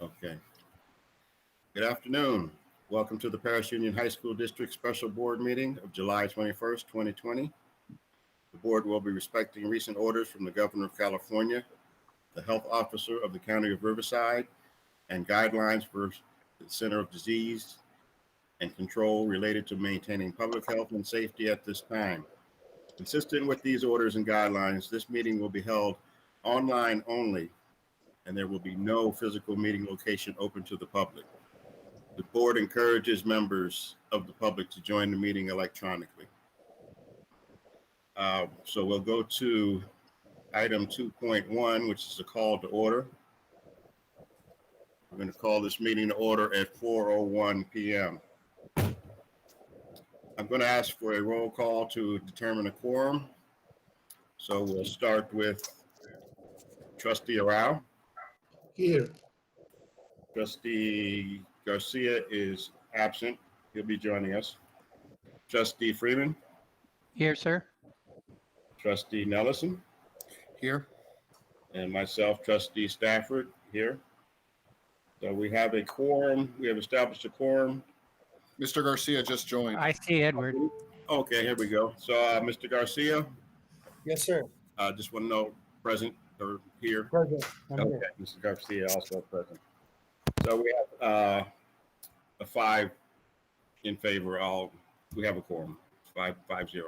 Okay. Good afternoon. Welcome to the Perris Union High School District Special Board Meeting of July 21st, 2020. The board will be respecting recent orders from the Governor of California, the Health Officer of the County of Riverside, and guidelines for the Center of Disease and Control related to maintaining public health and safety at this time. Consistent with these orders and guidelines, this meeting will be held online only, and there will be no physical meeting location open to the public. The board encourages members of the public to join the meeting electronically. So we'll go to item 2.1, which is a call to order. We're going to call this meeting to order at 4:01 p.m. I'm going to ask for a roll call to determine a quorum. So we'll start with Trustee Arau. Here. Trustee Garcia is absent. He'll be joining us. Trustee Freeman. Here, sir. Trustee Nelson. Here. And myself, Trustee Stafford, here. So we have a quorum. We have established a quorum. Mr. Garcia just joined. I see Edward. Okay, here we go. So Mr. Garcia, Yes, sir. just want to know present or here. Present. I'm Okay, here. Mr. Garcia also present. So we have a 5 in favor. We have a quorum, 5-0.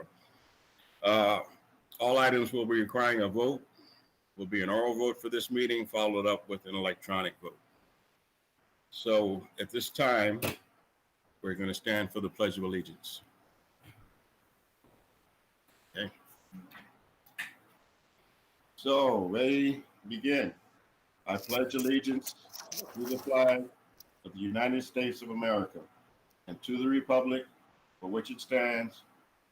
All items will be requiring a vote. Will be an oral vote for this meeting, followed up with an electronic vote. So at this time, we're going to stand for the Pledge of Allegiance. Okay. So, ready, begin. I pledge allegiance to the flag of the United States of America and to the republic for which it stands,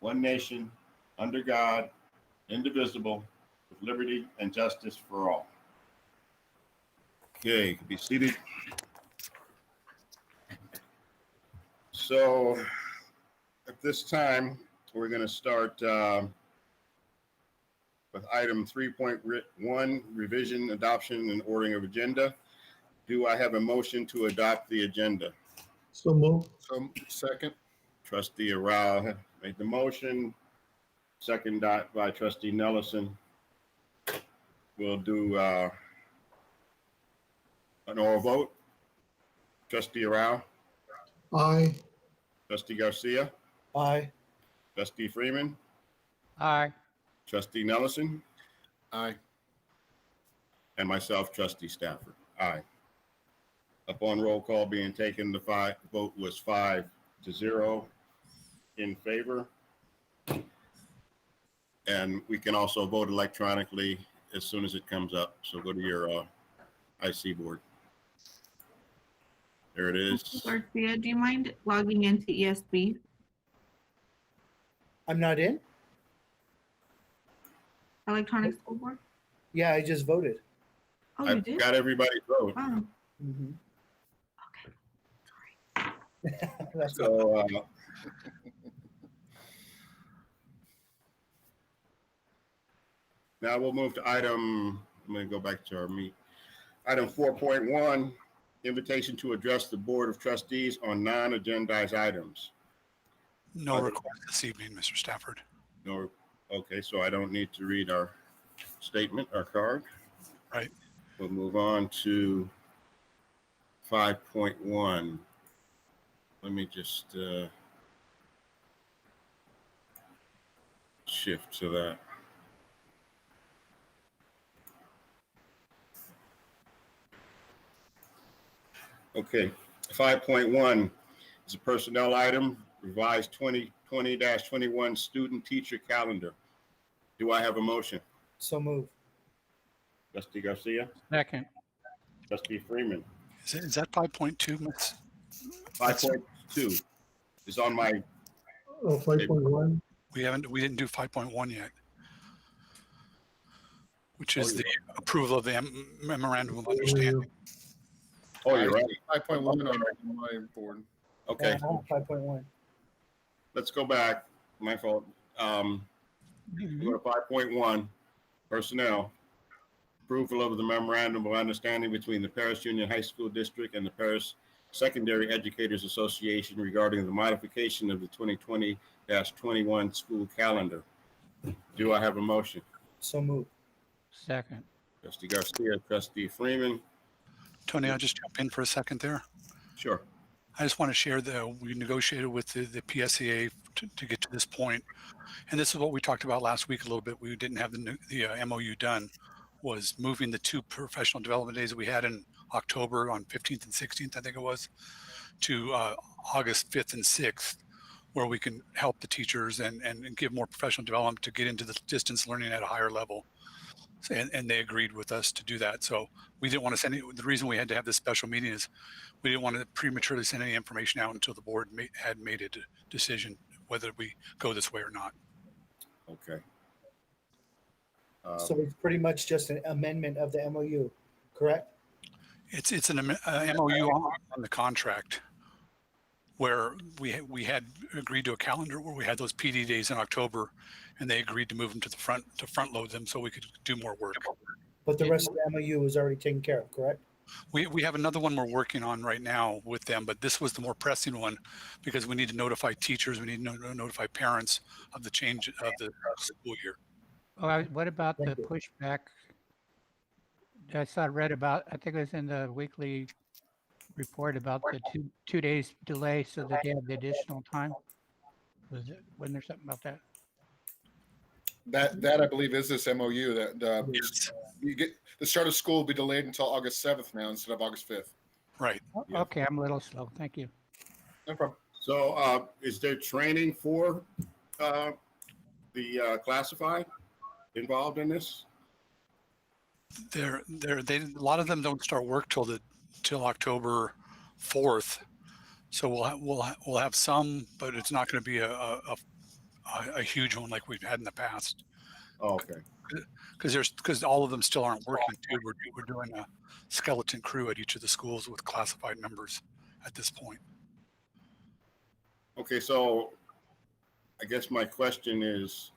one nation, under God, indivisible, with liberty and justice for all. Okay, be seated. So at this time, we're going to start with item 3.1, revision, adoption, and ordering of agenda. Do I have a motion to adopt the agenda? So move. Second. Trustee Arau made the motion. Second by Trustee Nelson. We'll do an oral vote. Trustee Arau. Aye. Trustee Garcia. Aye. Trustee Freeman. Aye. Trustee Nelson. Aye. And myself, Trustee Stafford. Aye. Upon roll call being taken, the vote was 5-0 in favor. And we can also vote electronically as soon as it comes up. So go to your IC board. There it is. Garcia, do you mind logging into ESB? I'm not in? Electronic School Board? Yeah, I just voted. Oh, you I've did? got everybody's vote. Oh, Mm-hmm. okay. That's So now we'll move to item, I'm going to go back to our meet. Item 4.1, invitation to address the Board of Trustees on non-agendized items. No request this evening, Mr. Stafford. No, okay, so I don't need to read our statement, our card. Right. We'll move on to 5.1. Let me just shift to that. Okay, 5.1 is a personnel item, revised 2020-21 student teacher calendar. Do I have a motion? so move. Trustee Garcia, Second. Trustee Freeman. Is that 5.2, Miss? 5.2 is on my, Oh, 5.1. We didn't do 5.1 yet, which Oh, is you're the approval of the memorandum of Yeah. understanding. oh, you're right. 5.1 on my board. Okay, Yeah, I have 5.1. let's go back. My fault. Go to 5.1, personnel. Approval of the memorandum of understanding between the Perris Union High School District and the Perris Secondary Educators Association regarding the modification of the 2020-21 school calendar. Do I have a motion? So moved. Second. Trustee Garcia, Trustee Freeman. Tony, I'll just jump in for a second there. Sure. I just want to share that we negotiated with the PSEA to get to this point. And this is what we talked about last week a little bit. We didn't have the MOU done, was moving the 2 professional development days that we had in October on 15th and 16th, I think it was, to August 5th and 6th, where we can help the teachers and give more professional development to get into the distance learning at a higher level. And they agreed with us to do that. So we didn't want to send the reason we had to have this special meeting is we didn't want to prematurely send any information out until the board had made a decision whether we go this way or not. Okay. So it's pretty much just an amendment of the MOU, correct? It's an MOU on the contract where we had agreed to a calendar where we had those PD days in October, and they agreed to move them to the front load them so we could do more work. But the rest of the MOU is already taken care of, correct? We have another one we're working on right now with them, but this was the more pressing one because we need to notify teachers, we need to notify parents of the change of the school year. Oh, what about the Thank you. pushback? Read about, I think it was in the weekly report about the two days delay so that they have the additional time. Wasn't there something about that? That I believe is this MOU that Yes. you get the start of school will be delayed until August 7th now instead of August 5th. Right. Yeah. Okay, I'm a little slow. Thank you. No problem. So is there training for the classified involved in this? A lot of them don't start work till October 4th. So we'll have some, but it's not going to be a huge one like we've had in the past. Oh, okay. Because all of them still aren't working too. We're doing a skeleton crew at each of the schools with classified members at this point. Okay, so I guess my question is,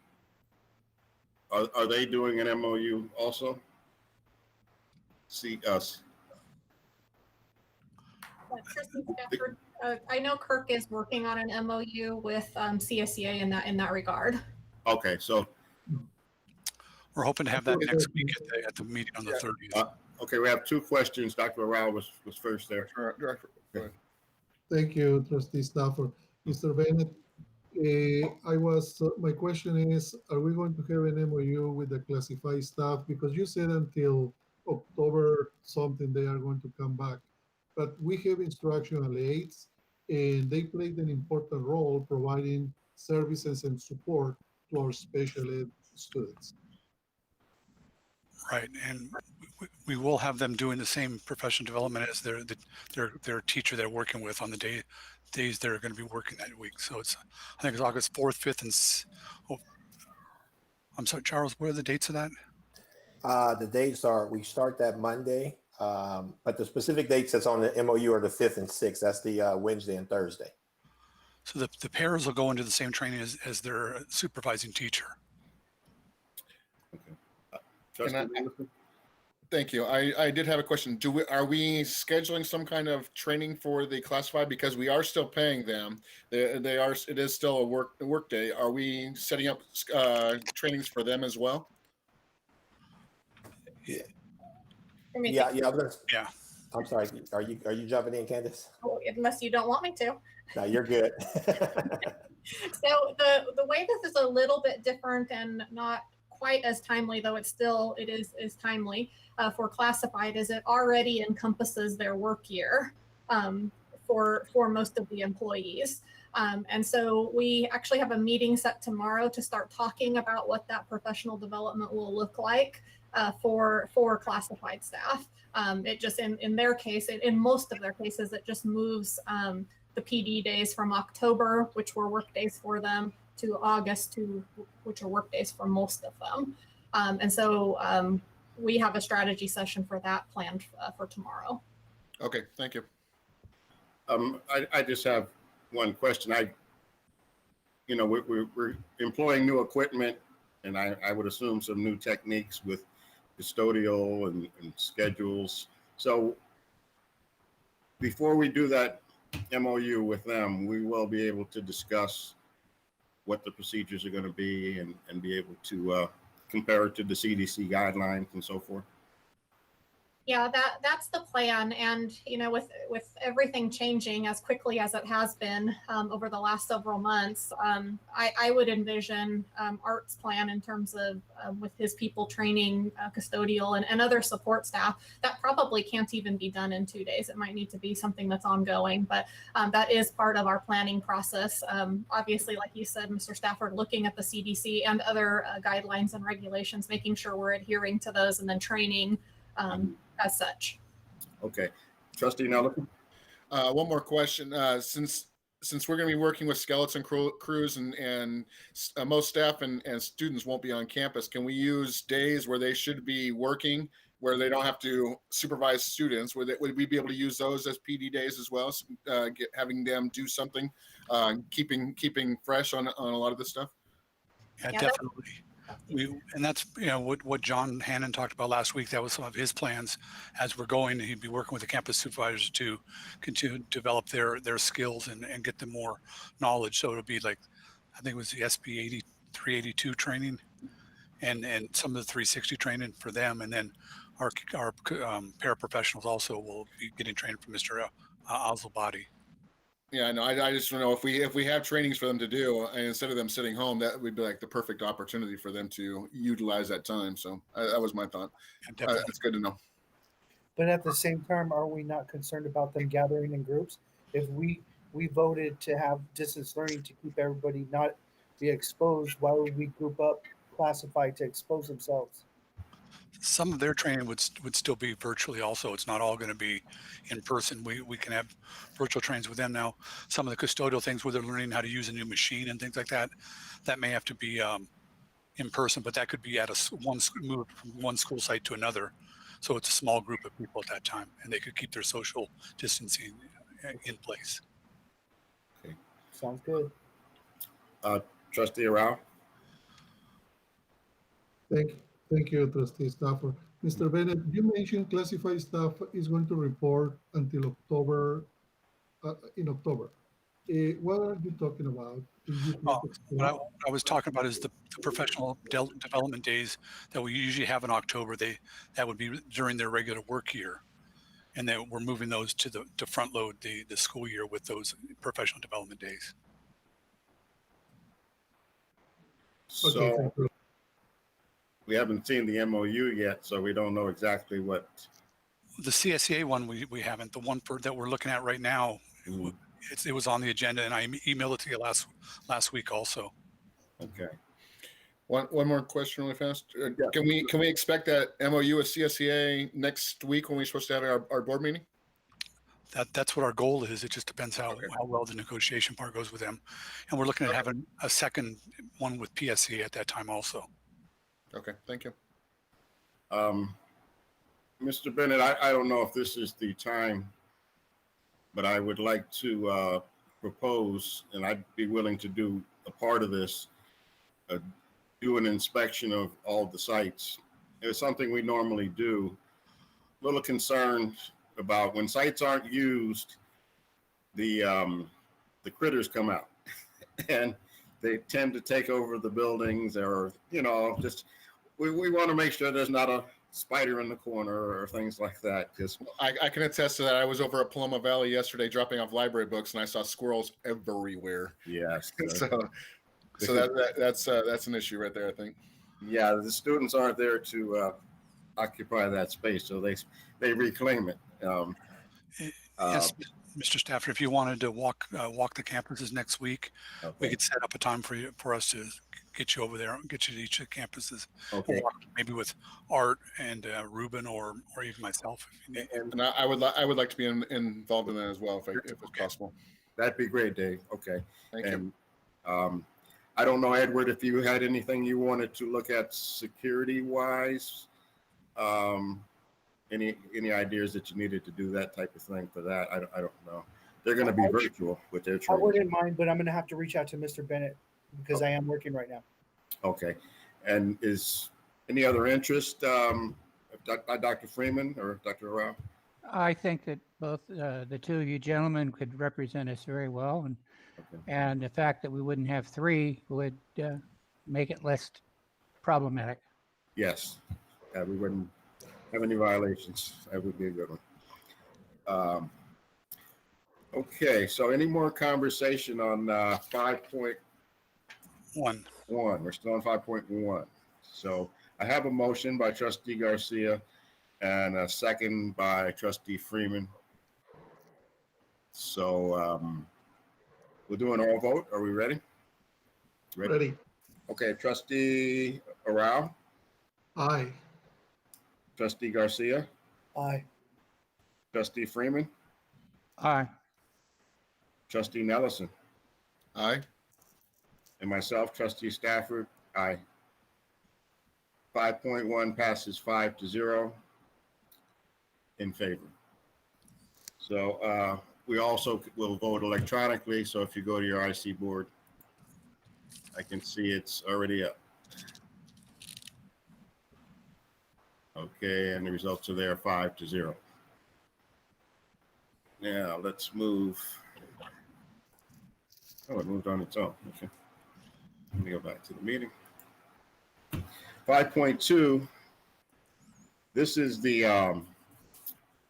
are they doing an MOU also? See us. Trustee Stafford, I know Kirk is working on an MOU with CSEA in that regard. Okay, so We're hoping to have that next week at the meeting on the 30th. okay, we have 2 questions. Dr. Arao was first there. Director, go ahead. Thank you, Trustee Stafford. Mr. Bennett, my question is, are we going to have an MOU with the classified staff? Because you said until October something they are going to come back. But we have instructional aides, and they played an important role providing services and support to our special ed students. Right, and we will have them doing the same professional development as their teacher they're working with on the days they're going to be working that week. So I think it's August 4th, 5th, and I'm sorry, Charles, what are the dates of that? The dates are, we start that Monday, but the specific dates that's on the MOU are the 5th and 6th. That's the Wednesday and Thursday. So the pairs will go into the same training as their supervising teacher. Trustee Nelson? Thank you. I did have a question. Are we scheduling some kind of training for the classified because we are still paying them? It is still a work day. Are we setting up trainings for them as well? Yeah. I mean, Yeah. Yeah. I'm sorry. Are you jumping in, Candace? unless you don't want me to. No, you're good. So the way this is a little bit different and not quite as timely, though it is timely for classified, is it already encompasses their work year for most of the employees. And so we actually have a meeting set tomorrow to start talking about what that professional development will look like for classified staff. It just in their case, in most of their cases, it just moves the PD days from October, which were work days for them, to August, which are work days for most of them. And so we have a strategy session for that planned for tomorrow. Okay, thank you. I just have one question. We're employing new equipment, and I would assume some new techniques with custodial and schedules. So before we do that MOU with them, we will be able to discuss what the procedures are going to be and be able to compare it to the CDC guidelines and so forth. Yeah, that's the plan. And, you know, with everything changing as quickly as it has been over the last several months, I would envision Art's plan in terms of with his people training custodial and other support staff, that probably can't even be done in 2 days. It might need to be something that's ongoing, but that is part of our planning process. Obviously, like you said, Mr. Stafford, looking at the CDC and other guidelines and regulations, making sure we're adhering to those, and then training as such. Okay. Trustee Nelson? One more question. Since we're going to be working with skeleton crews and most staff and students won't be on campus, can we use days where they should be working, where they don't have to supervise students? Would we be able to use those as PD days as well? Having them do something, keeping fresh on a lot of this stuff? Yeah, Yeah, definitely. And that's, you know, what John Hannon talked about last week. That was some of his plans as we're going. He'd be working with the campus supervisors to continue to develop their skills and get them more knowledge. So it'll be like, I think it was the SB 382 training and some of the 360 training for them. And then our paraprofessionals also will be getting trained from Mr. Azlabadi. Yeah, no, I just don't know if we have trainings for them to do, and instead of them sitting home, that would be like the perfect opportunity for them to utilize that time. So that was my thought. It's good to know. But at the same time, are we not concerned about them gathering in groups? If we voted to have distance learning to keep everybody not be exposed, why would we group up classified to expose themselves? Some of their training would still be virtually also. It's not all going to be in person. We can have virtual trainings with them now. Some of the custodial things where they're learning how to use a new machine and things like that, that may have to be in person, but that could be at moved from one school site to another. So it's a small group of people at that time, and they could keep their social distancing in place. Okay. Sounds good. Trustee Rao? Thank you, Trustee Stafford. Mr. Bennett, you mentioned classified staff is going to report until October, in October. What are you talking about? What I was talking about is the professional development days that we usually have in October. That would be during their regular work year, and then we're moving those to front load the school year with those professional development days. Okay, So thank you. we haven't seen the MOU yet, so we don't know exactly what. The CSEA one we haven't. The one that we're looking at right now, it was on the agenda, and I emailed it to you last week also. Okay. One more question really fast. Yeah. Can we expect that MOU with CSEA next week when we're supposed to have our board meeting? That's what our goal is. It just depends how well the negotiation part goes with them. And we're looking at having a second one with PSC at that time also. Okay, thank you. Mr. Bennett, I don't know if this is the time, but I would like to propose, and I'd be willing to do a part of this, do an inspection of all the sites. It's something we normally do. A little concerned about when sites aren't used, the critters come out and they tend to take over the buildings, or, you know, just we want to make sure there's not a spider in the corner or things like that. Just I can attest to that. I was over at Paloma Valley yesterday dropping off library books, and I saw squirrels everywhere. yes. So that's an issue right there, I think. Yeah, the students aren't there to occupy that space, so they reclaim it. Yes, Mr. Stafford, if you wanted to walk the campuses next week, Okay. we could set up a time for us to get you over there, get you to each of the campuses. Okay. Maybe with Art and Ruben or even myself. If you need. And I would like to be involved in that as well if it's possible. That'd be great, Dave. Okay. Thank you. I don't know, Edward, if you had anything you wanted to look at security wise. Any ideas that you needed to do that type of thing for that? I don't know. They're going to be virtual with their I training. wouldn't mind, but I'm going to have to reach out to Mr. Bennett because I am working right now. Okay. And is any other interest Dr. Freeman or Dr. Rao? I think that both the two of you gentlemen could represent us very well, Okay. and the fact that we wouldn't have three would make it less problematic. Yes, we wouldn't have any violations. That would be a good one. Okay, so any more conversation on 5.1? One. We're still on 5.1. So I have a motion by Trustee Garcia and a second by Trustee Freeman. So we'll do an all vote. Are we ready? Ready? Okay, Trustee Arau, Aye. Trustee Garcia, Aye. Trustee Freeman, Aye. Trustee Nelson, Aye. and myself, Trustee Stafford. Aye. 5.1 passes 5-0 in favor. So we also will vote electronically. So if you go to your IC board, I can see it's already up. Okay, and the results are there, 5-0. Now let's move. Oh, it moved on its own. Okay. Let me go back to the meeting. 5.2. This is the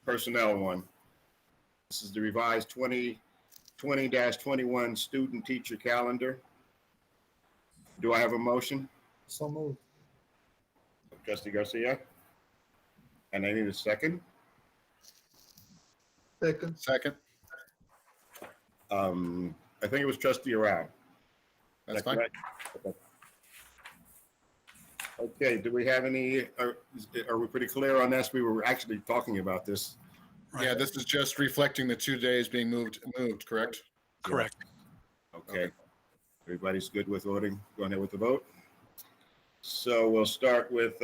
personnel one. This is the revised 2020-21 student teacher calendar. Do I have a motion? So moved. Trustee Garcia? And I need a second. Second. Second. I think it was Trustee Arau. That's Is that fine. correct? Okay, do we have any, are we pretty clear on this? We were actually talking about this. Right. Yeah, this is just reflecting the 2 days being moved, correct? Correct. Okay. Everybody's good with voting? Going ahead with the vote? So we'll start with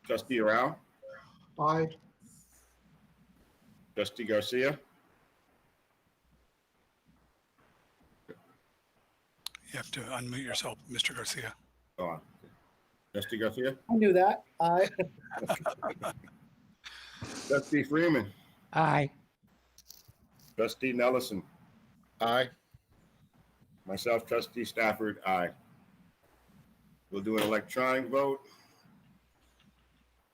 Trustee Arau, Aye. Trustee Garcia, You have to unmute yourself, Mr. Garcia. oh, Trustee Garcia, I knew that. Aye. Trustee Freeman, Aye. Trustee Nelson, Aye. myself, Trustee Stafford, aye. We'll do an electronic vote.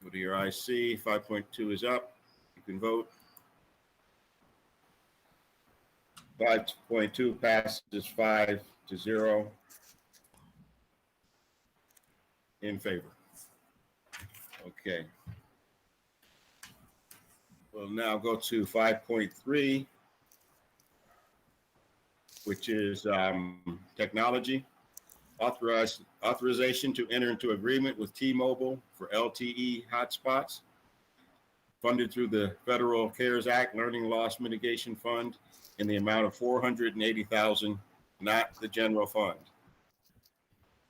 Go to your IC, 5.2 is up. You can vote. 5.2 passes 5-0 in favor. Okay. We'll now go to 5.3, which is technology. Authorization to enter into agreement with T-Mobile for LTE hotspots funded through the Federal CARES Act Learning Loss Mitigation Fund in the amount of $480,000, not the general fund.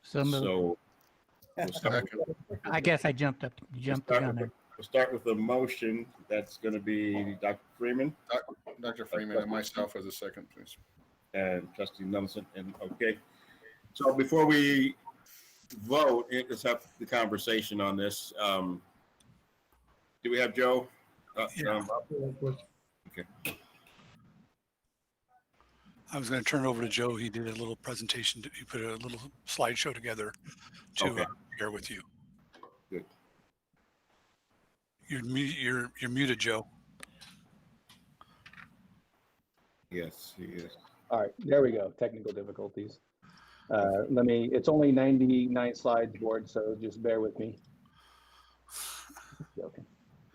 So moved. So we'll start, I guess I jumped the gun there. we'll start with the motion. That's going to be Dr. Freeman Dr. Freeman and myself as a second, please. and Trustee Nelson. And okay. So before we vote, let's have the conversation on this. Do we have Joe? Yeah. Okay. I was going to turn it over to Joe. He did a little presentation. He put a little slideshow together to Okay. share with you. Good. You're muted, Joe. Yes, he is. All right, there we go. Technical difficulties. It's only 99 slides board, so just bear with me. Joking.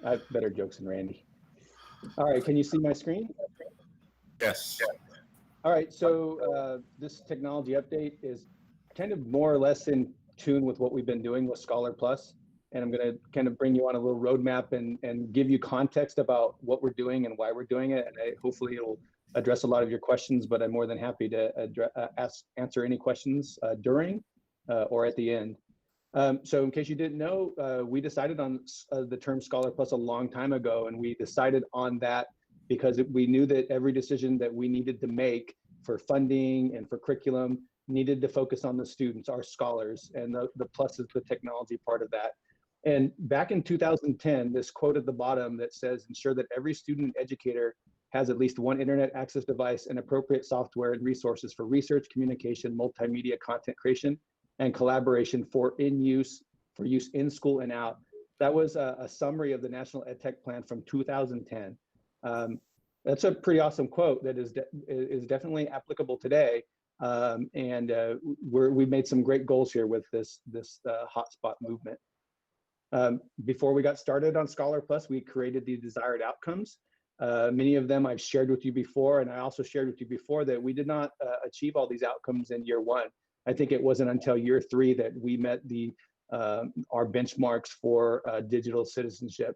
I have better jokes than Randy. All right, can you see my screen? Yes. All right, so this technology update is kind of more or less in tune with what we've been doing with Scholar Plus. And I'm going to kind of bring you on a little roadmap and give you context about what we're doing and why we're doing it. And hopefully it'll address a lot of your questions, but I'm more than happy to answer any questions during or at the end. So in case you didn't know, we decided on the term Scholar Plus a long time ago, and we decided on that because we knew that every decision that we needed to make for funding and for curriculum needed to focus on the students, our scholars, and the plus is the technology part of that. And back in 2010, this quote at the bottom that says, ensure that every student and educator has at least one internet access device and appropriate software and resources for research, communication, multimedia content creation, and collaboration for use in school and out. That was a summary of the National EdTech Plan from 2010. That's a pretty awesome quote that is definitely applicable today. We've made some great goals here with this hotspot movement. Before we got started on Scholar Plus, we created the desired outcomes. Many of them I've shared with you before, and I also shared with you before that we did not achieve all these outcomes in year one. I think it wasn't until year 3 that we met our benchmarks for digital citizenship.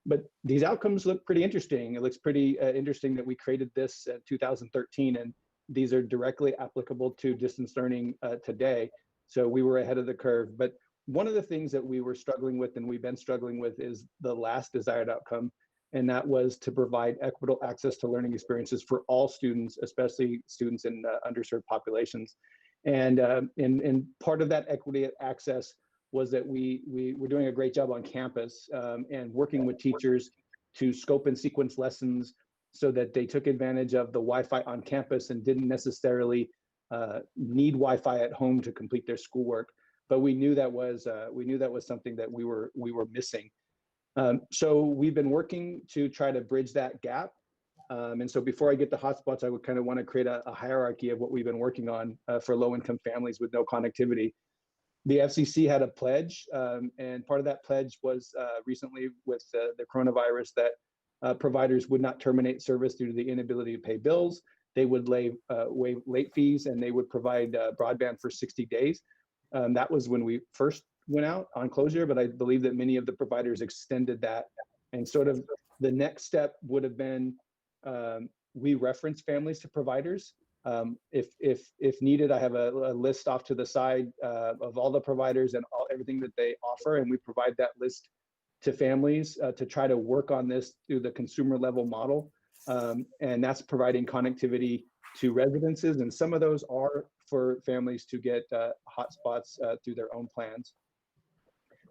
But these outcomes look pretty interesting. It looks pretty interesting that we created this in 2013, and these are directly applicable to distance learning today. So we were ahead of the curve. But one of the things that we were struggling with, and we've been struggling with, is the last desired outcome, and that was to provide equitable access to learning experiences for all students, especially students in underserved populations. And part of that equity access was that we were doing a great job on campus and working with teachers to scope and sequence lessons so that they took advantage of the Wi-Fi on campus and didn't necessarily need Wi-Fi at home to complete their schoolwork. But we knew that was something that we were missing. So we've been working to try to bridge that gap. And so before I get to hotspots, I would kind of want to create a hierarchy of what we've been working on for low-income families with no connectivity. The FCC had a pledge, and part of that pledge was recently with the coronavirus that providers would not terminate service due to the inability to pay bills. They would waive late fees, and they would provide broadband for 60 days. That was when we first went out on closure, but I believe that many of the providers extended that. And sort of the next step would have been we reference families to providers. If needed, I have a list off to the side of all the providers and everything that they offer, and we provide that list to families to try to work on this through the consumer level model. And that's providing connectivity to residences, and some of those are for families to get hotspots through their own plans.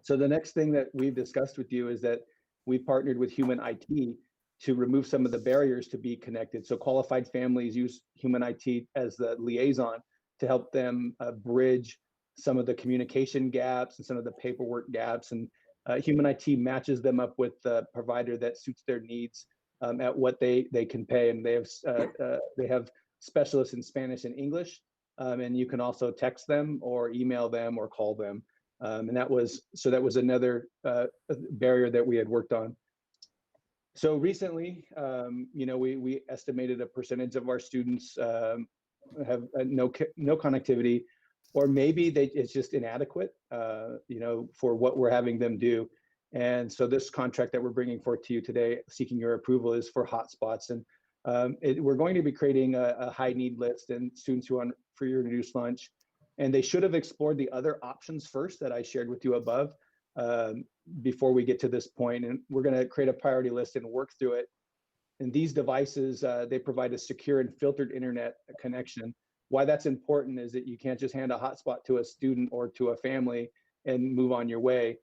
So the next thing that we've discussed with you is that we've partnered with Human IT to remove some of the barriers to be connected. So qualified families use Human IT as the liaison to help them bridge some of the communication gaps and some of the paperwork gaps. And Human IT matches them up with the provider that suits their needs at what they can pay. And they have specialists in Spanish and English. And you can also text them or email them or call them. And that was another barrier that we had worked on. So recently, we estimated a percentage of our students have no connectivity, or maybe it's just inadequate, for what we're having them do. And so this contract that we're bringing forth to you today, seeking your approval, is for hotspots. And we're going to be creating a high need list and students who are on free or reduced lunch. And they should have explored the other options first that I shared with you above before we get to this point. And we're going to create a priority list and work through it. And these devices, they provide a secure and filtered internet connection. Why that's important is that you can't just hand a hotspot to a student or to a family and move on your way.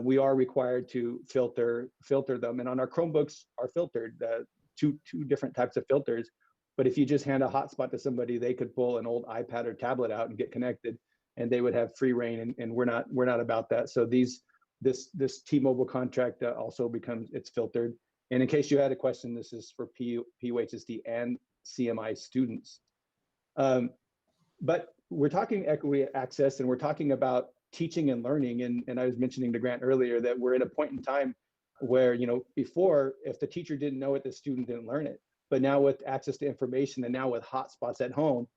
We are required to filter them. And on our Chromebooks are filtered, two different types of filters. But if you just hand a hotspot to somebody, they could pull an old iPad or tablet out and get connected, and they would have free reign. And we're not about that. So this T-Mobile contract also it's filtered. And in case you had a question, this is for PUHSD and CMI students. But we're talking equity access, and we're talking about teaching and learning. And I was mentioning to Grant earlier that we're at a point in time where, before, if the teacher didn't know it, the student didn't learn it. But now with access to information, and now with hotspots at home,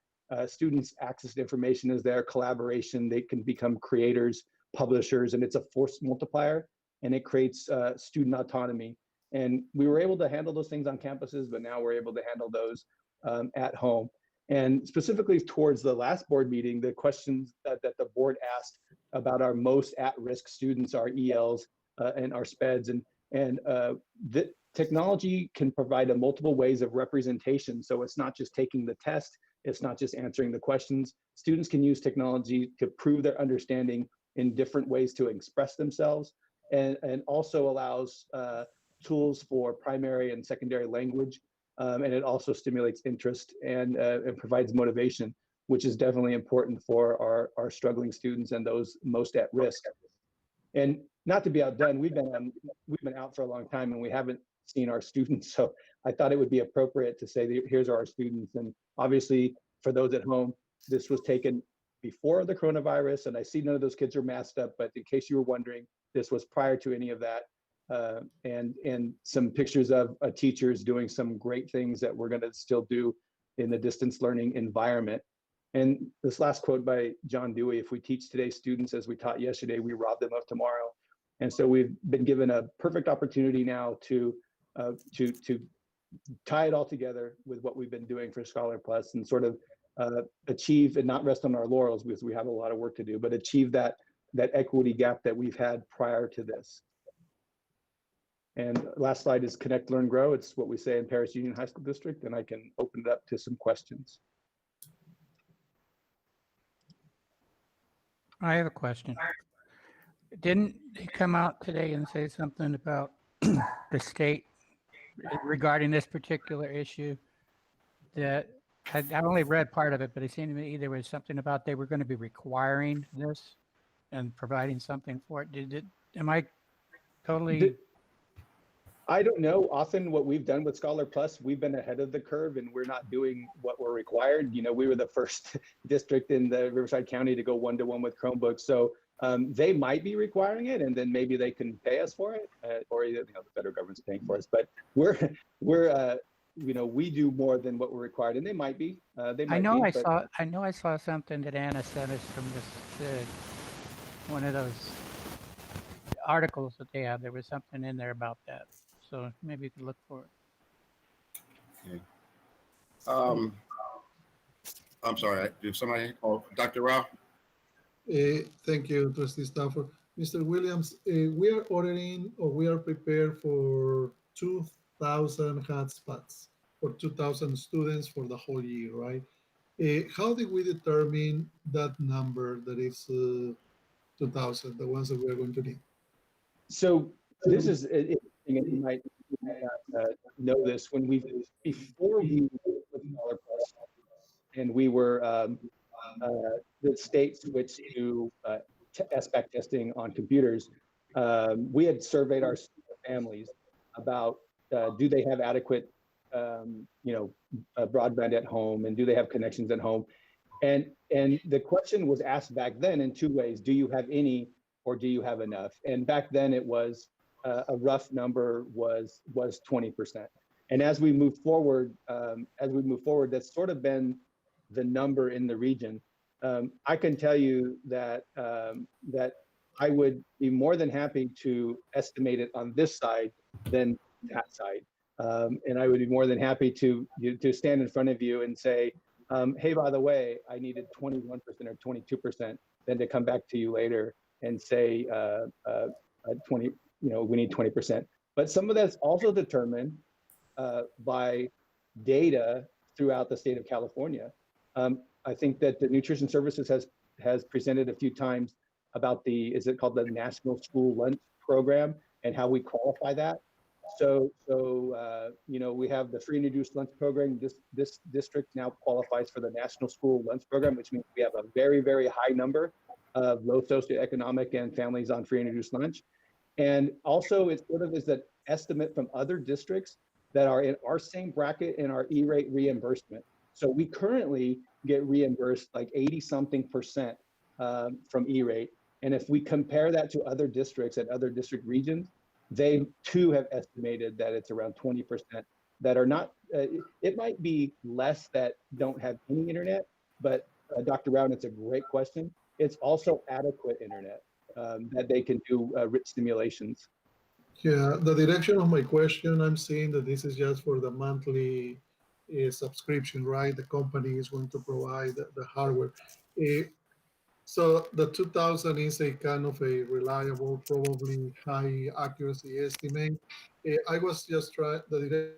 students' access to information is their collaboration. They can become creators, publishers, and it's a force multiplier, and it creates student autonomy. And we were able to handle those things on campuses, but now we're able to handle those at home. And specifically towards the last board meeting, the questions that the board asked about our most at-risk students, our ELs and our SPEDs, and the technology can provide multiple ways of representation. So it's not just taking the test, it's not just answering the questions. Students can use technology to prove their understanding in different ways to express themselves, and also allows tools for primary and secondary language. And it also stimulates interest and provides motivation, which is definitely important for our struggling students and those most at risk. And not to be outdone, we've been out for a long time and we haven't seen our students. So I thought it would be appropriate to say, here's our students. And obviously for those at home, this was taken before the coronavirus, and I see none of those kids are masked up, but in case you were wondering, this was prior to any of that. And some pictures of teachers doing some great things that we're gonna still do in the distance learning environment. And this last quote by John Dewey, if we teach today's students as we taught yesterday, we rob them of tomorrow. And so we've been given a perfect opportunity now to tie it all together with what we've been doing for Scholar Plus and sort of achieve and not rest on our laurels, because we have a lot of work to do, but achieve that equity gap that we've had prior to this. And last slide is Connect, Learn, Grow. It's what we say in Perris Union High School District, and I can open it up to some questions. I have a question. Didn't he come out today and say something about the state regarding this particular issue? That I only read part of it, but it seemed to me there was something about they were going to be requiring this and providing something for it. Am I totally? I don't know. Often what we've done with Scholar Plus, we've been ahead of the curve and we're not doing what we're required. You know, we were the first district in the Riverside County to go one-to-one with Chromebooks. So they might be requiring it, and then maybe they can pay us for it, or the federal government's paying for us. But we're we do more than what we're required, and they might be. They might I saw something that Anna sent us from this one of those articles that they have. There was something in there about that. So maybe you could look for it. Okay. I'm sorry. If somebody, Dr. Rao. Thank you, Trustee Stafford. Mr. Williams, we are ordering, or we are prepared for 2,000 hotspots for 2,000 students for the whole year, right? How did we determine that number that is 2,000, the ones that we are going to need? So this is interesting, and you might know this. Before we with Scholar Plus, and we were the state switched to SBAC testing on computers, we had surveyed our families about do they have adequate broadband at home, and do they have connections at home, and the question was asked back then in two ways: do you have any, or do you have enough? And back then it was a rough number was 20%. And as we move forward, that's sort of been the number in the region. I can tell you that that I would be more than happy to estimate it on this side than that side. And I would be more than happy to stand in front of you and say, hey, by the way, I needed 21% or 22%, then to come back to you later and say 20, we need 20%. But some of that's also determined by data throughout the state of California. I think that the Nutrition Services has presented a few times about is it called the National School Lunch Program, and how we qualify that. So we have the free and reduced lunch program. This district now qualifies for the National School Lunch Program, which means we have a very, very high number of low socioeconomic and families on free and reduced lunch. And also it sort of is that estimate from other districts that are in our same bracket in our E-rate reimbursement. So we currently get reimbursed like 80-something% from E-rate. And if we compare that to other districts at other district regions, they too have estimated that it's around 20% that are not, it might be less that don't have any internet, but Dr. Brown, it's a great question. It's also adequate internet that they can do rich simulations. Yeah, the direction of my question, I'm saying that this is just for the monthly subscription, right? The company is going to provide the hardware. So the 2,000 is a kind of a reliable, probably high accuracy estimate. I was just trying the direction.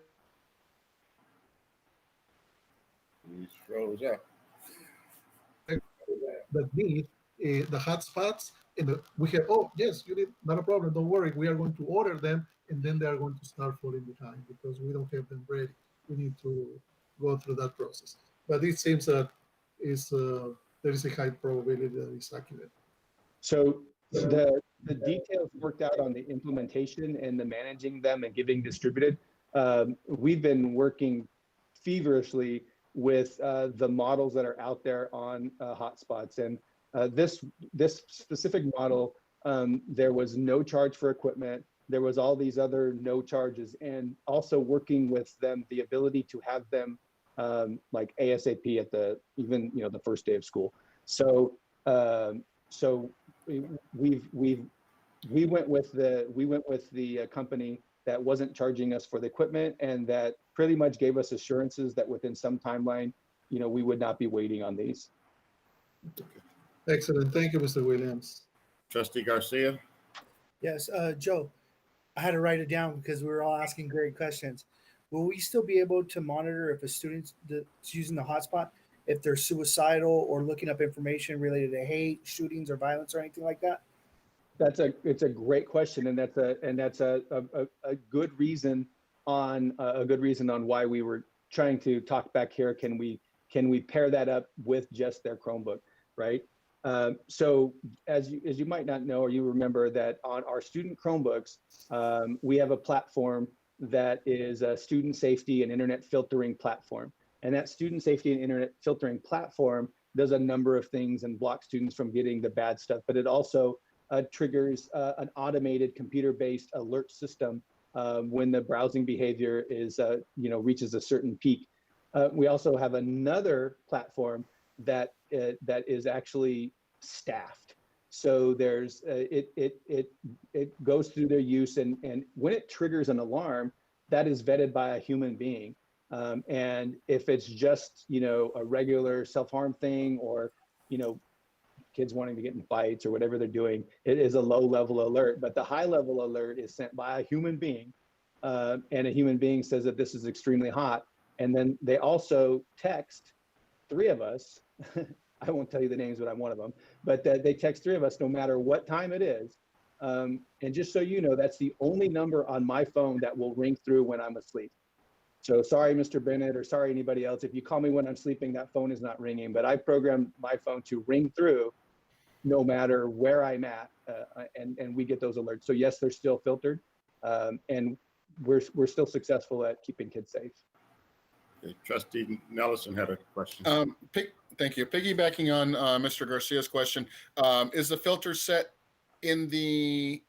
He's froze up. That need the hotspots we have, oh, yes, you need, not a problem, don't worry, we are going to order them, and then they are going to start falling behind because we don't have them ready. We need to go through that process. But it seems that there is a high probability that it's accurate. So the details worked out on the implementation and the managing them and getting distributed. We've been working feverishly with the models that are out there on hotspots, and this specific model, there was no charge for equipment. There was all these other no charges, and also working with them, the ability to have them like ASAP at even the first day of school. So we went with the company that wasn't charging us for the equipment, and that pretty much gave us assurances that within some timeline, we would not be waiting on these. Excellent. Thank you, Mr. Williams. Trustee Garcia? Yes, Joe, I had to write it down because we were all asking great questions. Will we still be able to monitor if a student that's using the hotspot, if they're suicidal or looking up information related to hate, shootings, or violence, or anything like that? It's a great question, and that's a good reason on why we were trying to talk back here. Can we pair that up with just their Chromebook, right? So as you might not know, or you remember that on our student Chromebooks, we have a platform that is a student safety and internet filtering platform. And that student safety and internet filtering platform does a number of things and blocks students from getting the bad stuff, but it also triggers an automated computer-based alert system when the browsing behavior is, reaches a certain peak. We also have another platform that is actually staffed. So there's it goes through their use, and when it triggers an alarm, that is vetted by a human being. And if it's just a regular self-harm thing, or kids wanting to get in fights or whatever they're doing, it is a low-level alert. But the high-level alert is sent by a human being, and a human being says that this is extremely hot, and then they also text 3 of us. I won't tell you the names, but I'm one of them. But they text 3 of us no matter what time it is. And just so you know, that's the only number on my phone that will ring through when I'm asleep. So sorry, Mr. Bennett, or sorry, anybody else. If you call me when I'm sleeping, that phone is not ringing. But I programmed my phone to ring through no matter where I'm at, and we get those alerts. So yes, they're still filtered, and we're still successful at keeping kids safe. Okay. Trustee Nelson had a question. Thank you. Piggybacking on Mr. Garcia's question, is the filter set is the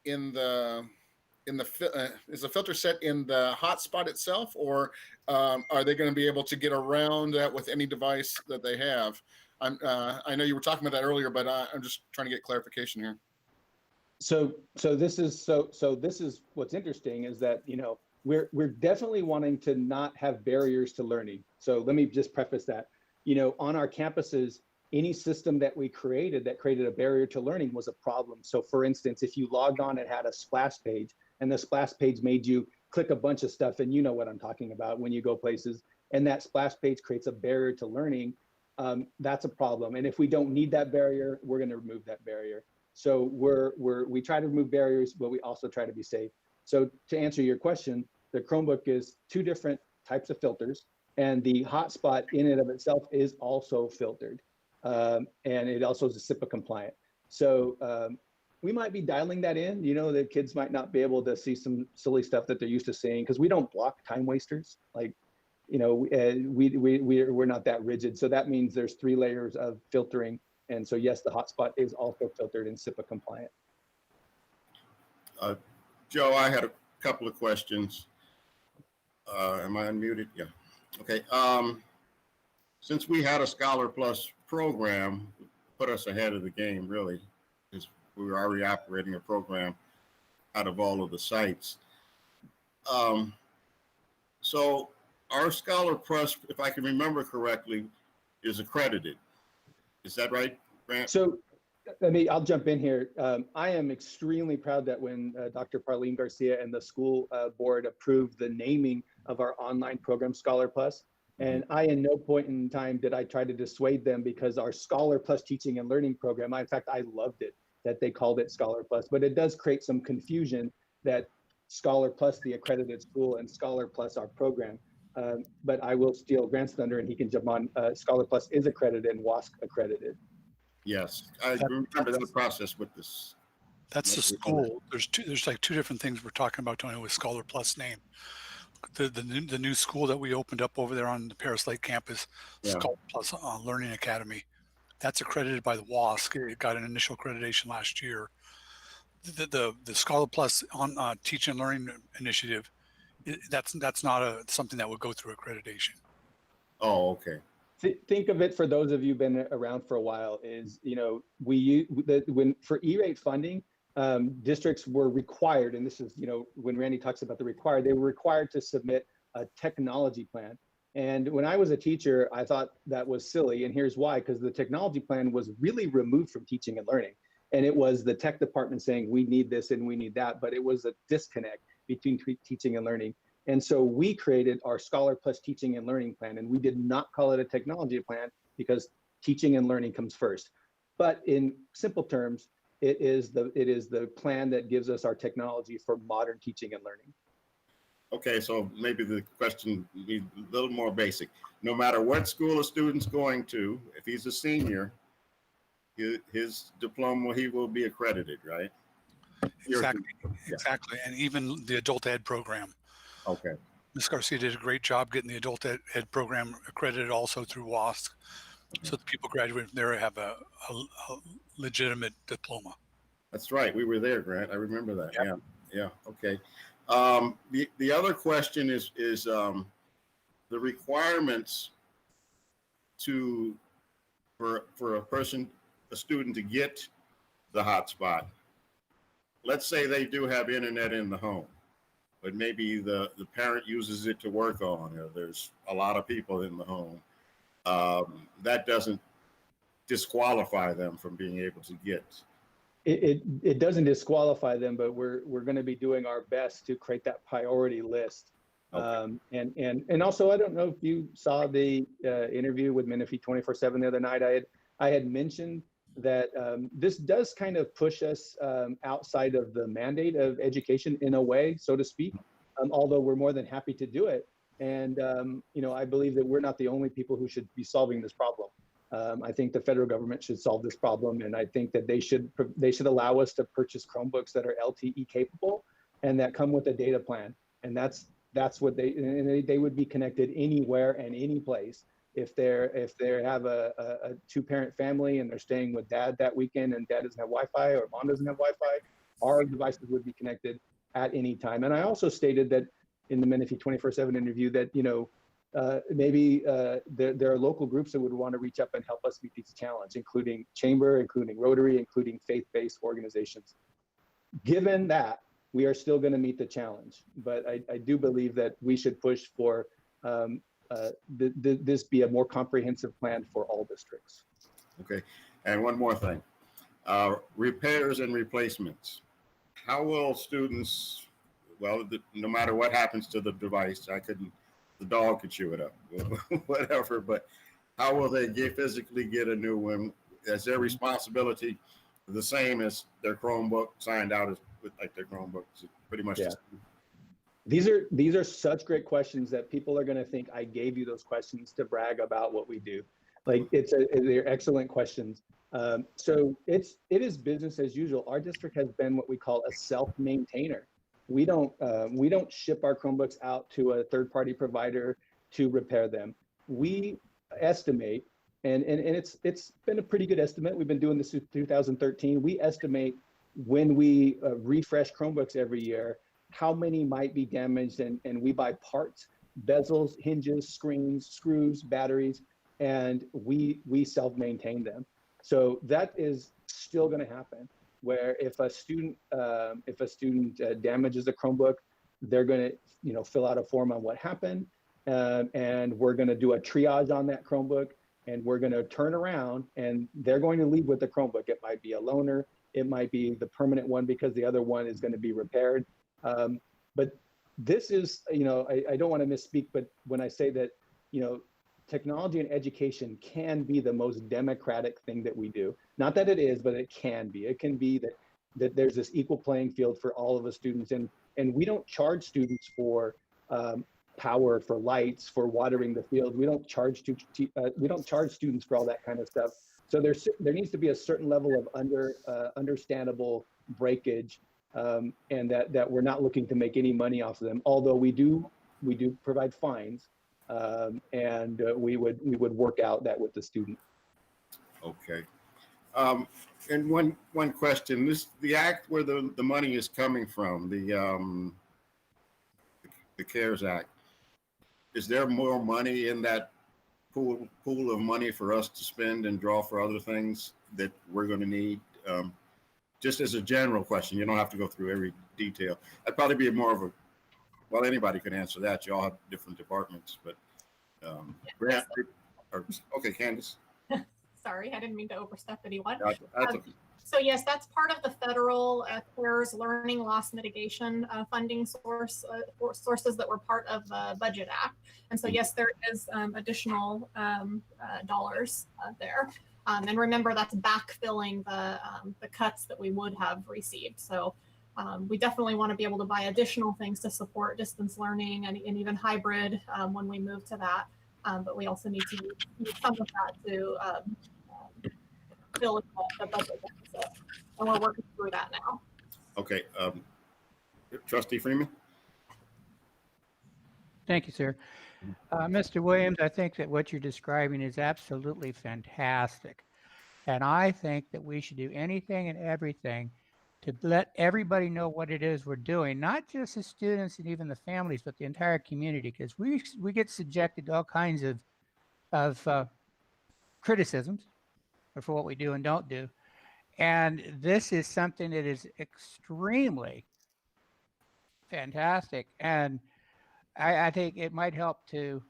filter set in the hotspot itself, or are they going to be able to get around that with any device that they have? I know you were talking about that earlier, but I'm just trying to get clarification here. So this is what's interesting, is that we're definitely wanting to not have barriers to learning. So let me just preface that. On our campuses, any system that we created that created a barrier to learning was a problem. So for instance, if you logged on and had a splash page, and the splash page made you click a bunch of stuff, and you know what I'm talking about when you go places, and that splash page creates a barrier to learning, that's a problem. And if we don't need that barrier, we're going to remove that barrier. So we try to remove barriers, but we also try to be safe. So to answer your question, the Chromebook is 2 different types of filters, and the hotspot in and of itself is also filtered. And it also is SIPA compliant. So we might be dialing that in, the kids might not be able to see some silly stuff that they're used to seeing, because we don't block time wasters. Like, we're not that rigid. So that means there's 3 layers of filtering. And so yes, the hotspot is also filtered and SIPA compliant. Joe, I had a couple of questions. Am I unmuted? Yeah. Okay. Since we had a Scholar Plus program, put us ahead of the game, really, because we were already operating a program out of all of the sites. So our Scholar Plus, if I can remember correctly, is accredited. Is that right, Grant? So I'll jump in here. I am extremely proud that when Dr. Parlene Garcia and the school board approved the naming of our online program, Scholar Plus, and I in no point in time did I try to dissuade them, because our Scholar Plus teaching and learning program, in fact, I loved it. that they called it Scholar Plus, but it does create some confusion that Scholar Plus, the accredited school, and Scholar Plus, our program. But I will steal Grant's thunder and he can jump on. Scholar Plus is accredited and WASC accredited. Yes, I remember the process with this. That's the school. There's like two different things we're talking about, Tony, with Scholar Plus name. The new school that we opened up over there on the Perris Lake campus, Yeah. Scholar Plus Learning Academy, that's accredited by the WASC. It got an initial accreditation last year. The Scholar Plus on Teaching and Learning Initiative, that's not something that would go through accreditation. Oh, okay. Think of it, for those of you been around for a while, is, when for E-rate funding, districts were required, and this is, when Randy talks about the required, they were required to submit a technology plan. And when I was a teacher, I thought that was silly. And here's why: because the technology plan was really removed from teaching and learning. And it was the tech department saying, we need this and we need that, but it was a disconnect between teaching and learning. And so we created our Scholar Plus Teaching and Learning Plan, and we did not call it a technology plan because teaching and learning comes first. But in simple terms, it is the plan that gives us our technology for modern teaching and learning. Okay, so maybe the question be a little more basic. No matter what school a student's going to, if he's a senior, his diploma, he will be accredited, right? Exactly. And even the adult ed program. Okay. Ms. Garcia did a great job getting the adult ed program accredited also through WASC. So the people graduating from there have a legitimate diploma. That's right. We were there, Grant. I remember that. Yep. Yeah. Okay. The other question is the requirements for a student to get the hotspot. Let's say they do have internet in the home, but maybe the parent uses it to work on, or there's a lot of people in the home. That doesn't disqualify them from being able to get. It doesn't disqualify them, but we're going to be doing our best to create that priority list. Okay. And also, I don't know if you saw the interview with Menifee 24/7 the other night. I had mentioned that this does kind of push us outside of the mandate of education in a way, so to speak, although we're more than happy to do it. And, I believe that we're not the only people who should be solving this problem. I think the federal government should solve this problem, and I think that they should allow us to purchase Chromebooks that are LTE capable and that come with a data plan. And that's what they would be connected anywhere and any place. If they have a two-parent family and they're staying with dad that weekend and dad doesn't have Wi-Fi or mom doesn't have Wi-Fi, our devices would be connected at any time. And I also stated that in the Menifee 24/7 interview that, maybe there are local groups that would want to reach up and help us meet these challenges, including Chamber, including Rotary, including faith-based organizations. Given that, we are still going to meet the challenge, but I do believe that we should push for this be a more comprehensive plan for all districts. Okay. And one more thing, repairs and replacements. How will students, no matter what happens to the device, the dog could chew it up, whatever, but how will they physically get a new one? Is their responsibility the same as their Chromebook, signed out as like their Chromebooks? Pretty much. Yeah. These are such great questions that people are going to think I gave you those questions to brag about what we do. Like they're excellent questions. So it is business as usual. Our district has been what we call a self-maintainer. We don't ship our Chromebooks out to a third-party provider to repair them. We estimate, and it's been a pretty good estimate. We've been doing this since 2013. We estimate when we refresh Chromebooks every year, how many might be damaged, and we buy parts, bezels, hinges, screens, screws, batteries, and we self-maintain them. So that is still going to happen, where if a student damages a Chromebook, they're going to fill out a form on what happened, and we're going to do a triage on that Chromebook, and we're going to turn around and they're going to leave with the Chromebook. It might be a loaner, it might be the permanent one because the other one is going to be repaired. But this is, I don't want to misspeak, but when I say that, technology and education can be the most democratic thing that we do. Not that it is, but it can be. It can be that there's this equal playing field for all of the students, and we don't charge students for power, for lights, for watering the field. We don't charge we don't charge students for all that kind of stuff. So there needs to be a certain level of understandable breakage, and that we're not looking to make any money off of them. Although we do provide fines, and we would work out that with the student. Okay. And one question, the act where the money is coming from, the CARES Act, is there more money in that pool of money for us to spend and draw for other things that we're going to need? Just as a general question, you don't have to go through every detail. That'd probably be more of a, well, anybody could answer that. You all have different departments, but Grant, okay, Candace. Sorry, I didn't mean to overstep anyone. That's okay. So yes, that's part of the federal CARES learning loss mitigation funding sources that were part of the Budget Act. And so yes, there is additional dollars there. And remember, that's backfilling the cuts that we would have received. So we definitely want to be able to buy additional things to support distance learning and even hybrid when we move to that. But we also need to use some of that to fill in the budget deficit. And we're working through that now. Okay. Trustee Freeman? Thank you, sir. Mr. Williams, I think that what you're describing is absolutely fantastic. And I think that we should do anything and everything to let everybody know what it is we're doing, not just the students and even the families, but the entire community, because we get subjected to all kinds of criticisms for what we do and don't do. And this is something that is extremely fantastic. And I think it might help to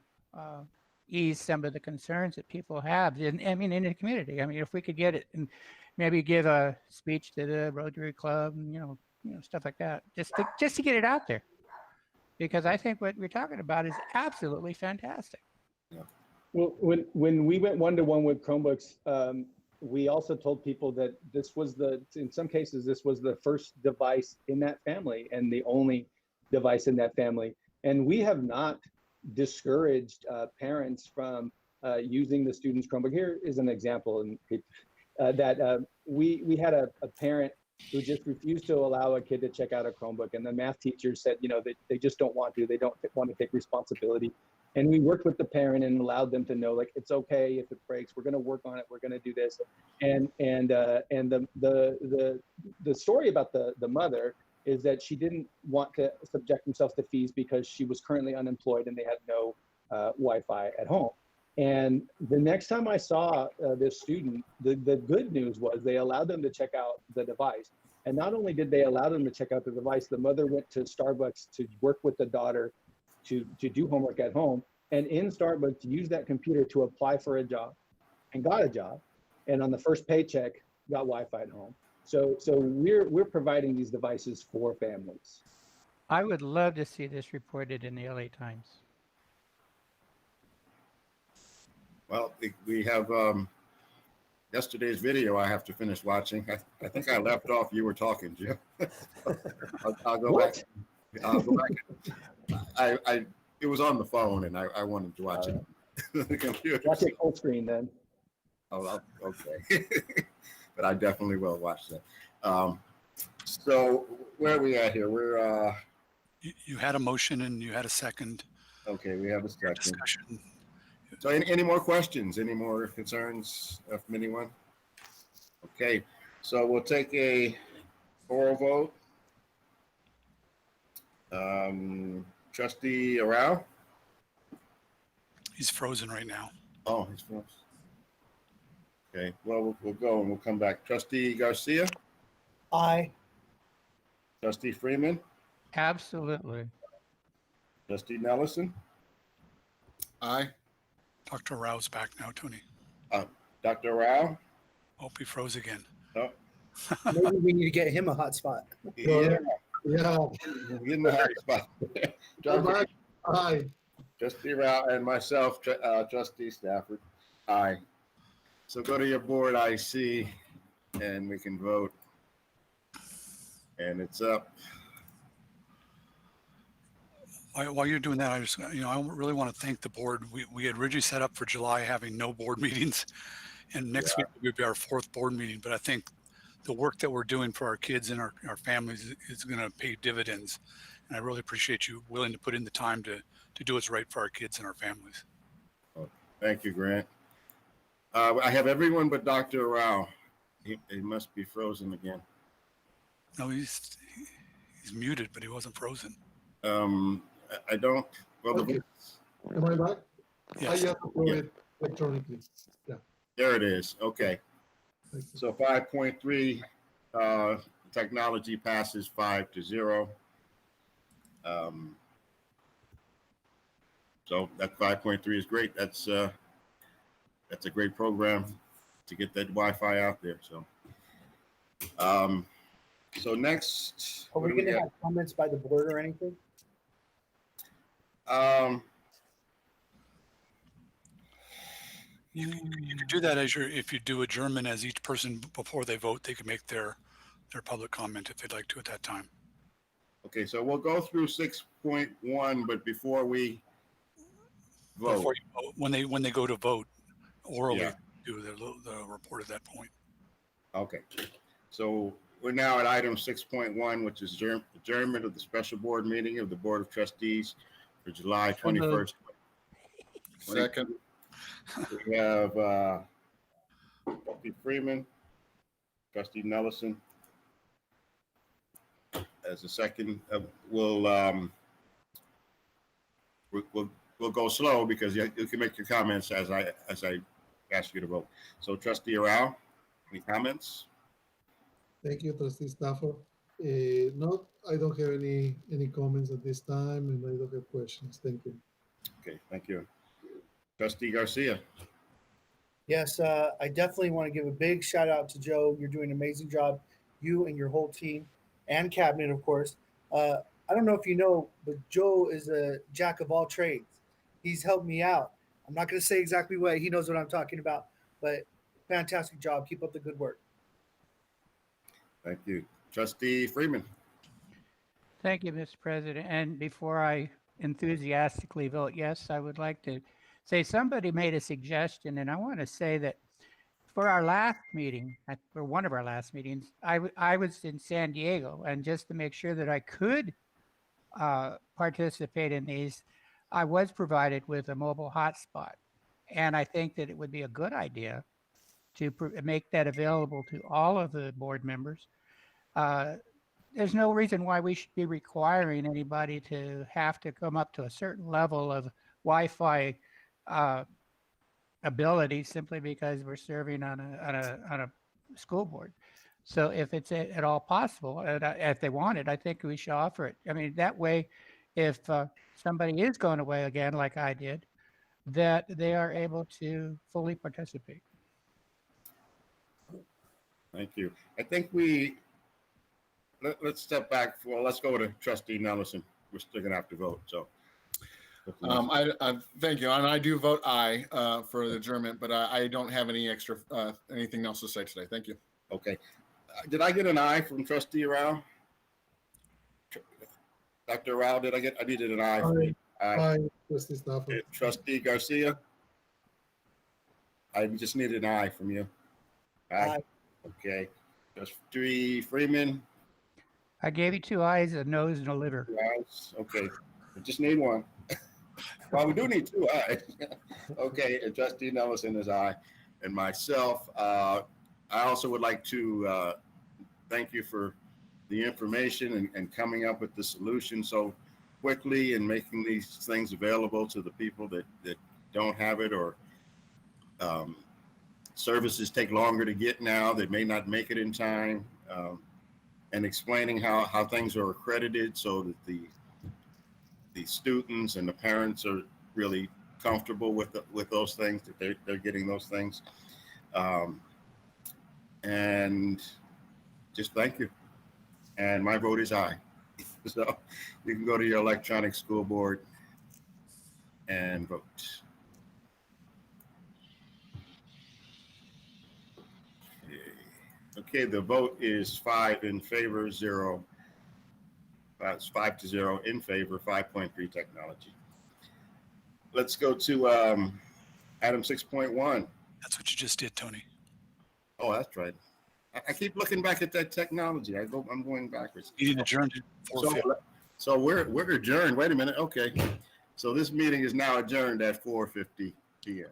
ease some of the concerns that people have in the community. I mean, if we could get it and maybe give a speech to the Rotary Club, and, stuff like that, just to get it out there, because I think what we're talking about is absolutely fantastic. Yeah. Well, when we went one-to-one with Chromebooks, we also told people that in some cases, this was the first device in that family and the only device in that family. And we have not discouraged parents from using the student's Chromebook. Here is an example, that we had a parent who just refused to allow a kid to check out a Chromebook, and the math teacher said, they just don't want to. They don't want to take responsibility. And we worked with the parent and allowed them to know, like, it's okay if it breaks. We're going to work on it. We're going to do this. And the story about the mother is that she didn't want to subject themselves to fees because she was currently unemployed and they had no Wi-Fi at home. And the next time I saw this student, the good news was they allowed them to check out the device. And not only did they allow them to check out the device, the mother went to Starbucks to work with the daughter to do homework at home, and in Starbucks used that computer to apply for a job and got a job. And on the first paycheck, got Wi-Fi at home. So we're providing these devices for families. I would love to see this reported in the LA Times. Well, we have yesterday's video I have to finish watching. I think I left off, you were talking, Jim. I'll go back. I'll go back. It was on the phone and I wanted to watch it. The computer. Watch it full screen then. Oh, okay. But I definitely will watch that. So where are we at here? We're You had a motion and you had a second okay. We have a second. discussion. So any more questions? Any more concerns from anyone? Okay, so we'll take a oral vote. Trustee Arau? He's frozen right now. Oh, he's frozen. Okay, well, we'll go and we'll come back. Trustee Garcia? Aye. Trustee Freeman? Absolutely. Trustee Nelson? Aye. Dr. Rao's back now, Tony. Dr. Rao? Oh, he froze again. Oh, Maybe we need to get him a hotspot. yeah, Yeah. in the hotspot. I'm back. Aye. Trustee Rao and myself, Trustee Stafford. Aye. So go to your board IC and we can vote. And it's up. While you're doing that, I just, I really want to thank the board. We had originally set up for July having no board meetings, and next week will be our 4th board meeting. But I think the work that we're doing for our kids and our families is going to pay dividends. And I really appreciate you willing to put in the time to do what's right for our kids and our families. Thank you, Grant. I have everyone but Dr. Rao. He must be frozen again. No, he's muted, but he wasn't frozen. I don't. Well, Okay. Am I back? I Yes. just approve it electronically. Yeah. there it is. Okay. Thank you. So 5.3, technology passes 5-0. So that 5.3 is great. That's a great program to get that Wi-Fi out there. So, so next, Are we what do gonna got? have comments by the board or anything? You could do that if you do adjournment as each person before they vote, they can make their public comment if they'd like to at that time. Okay, so we'll go through 6.1, but before we vote, Before you vote, when they go to vote orally, Yeah. do the report at that point. okay. So we're now at item 6.1, which is adjournment of the special board meeting of the Board of Trustees for July 21st. Second. We have Trustee Freeman, Trustee Nelson as a second. We'll go slow because you can make your comments as I ask you to vote. So Trustee Rao, any comments? Thank you, Trustee Stafford. No, I don't have any comments at this time, and I don't have questions. Thank you. Okay, thank you. Trustee Garcia. Yes, I definitely want to give a big shout out to Joe. You're doing an amazing job, you and your whole team and cabinet, of course. I don't know if you know, but Joe is a jack of all trades. He's helped me out. I'm not going to say exactly what he knows what I'm talking about, but fantastic job. Keep up the good work. Thank you. Trustee Freeman. Thank you, Mr. President. And before I enthusiastically vote yes, I would like to say somebody made a suggestion, and I want to say that for our last meeting, for one of our last meetings, I was in San Diego, and just to make sure that I could participate in these, I was provided with a mobile hotspot. And I think that it would be a good idea to make that available to all of the board members. There's no reason why we should be requiring anybody to have to come up to a certain level of Wi-Fi ability simply because we're serving on a school board. So if it's at all possible, and if they want it, I think we should offer it. I mean, that way, if somebody is going away again, like I did, that they are able to fully participate. Thank you. I think let's step back. Well, let's go to Trustee Nelson. We're still gonna have to vote. So, I thank you, and I do vote aye for the adjournment, but I don't have any extra anything else to say today. Thank you. okay. Did I get an aye from Trustee Rao? Dr. Rao, did I get? I needed an aye. From you. Aye. Hi, Trustee Stafford. Okay. Trustee Garcia. I just needed an aye from you. Aye. Okay. Trustee Freeman. I gave you 2 eyes, a nose, and a liver. Ayes. Okay. We just need one. Well, we do need 2 ayes. Okay. And Trustee Nelson is aye. And myself, I also would like to thank you for the information and coming up with the solution so quickly and making these things available to the people that don't have it, or services take longer to get now. They may not make it in time, and explaining how things are accredited so that the students and the parents are really comfortable with those things, that they're getting those things. And just thank you. And my vote is aye. So you can go to your electronic school board and vote. Okay, the vote is 5 in favor, 0. That's 5-0 in favor, 5.3 technology. Let's go to item 6.1. That's what you just did, Tony. Oh, that's right. I keep looking back at that technology. I'm going backwards. You need adjourned at 4:50. So we're adjourned. Wait a minute. Okay. So this meeting is now adjourned at 4:50 p.m.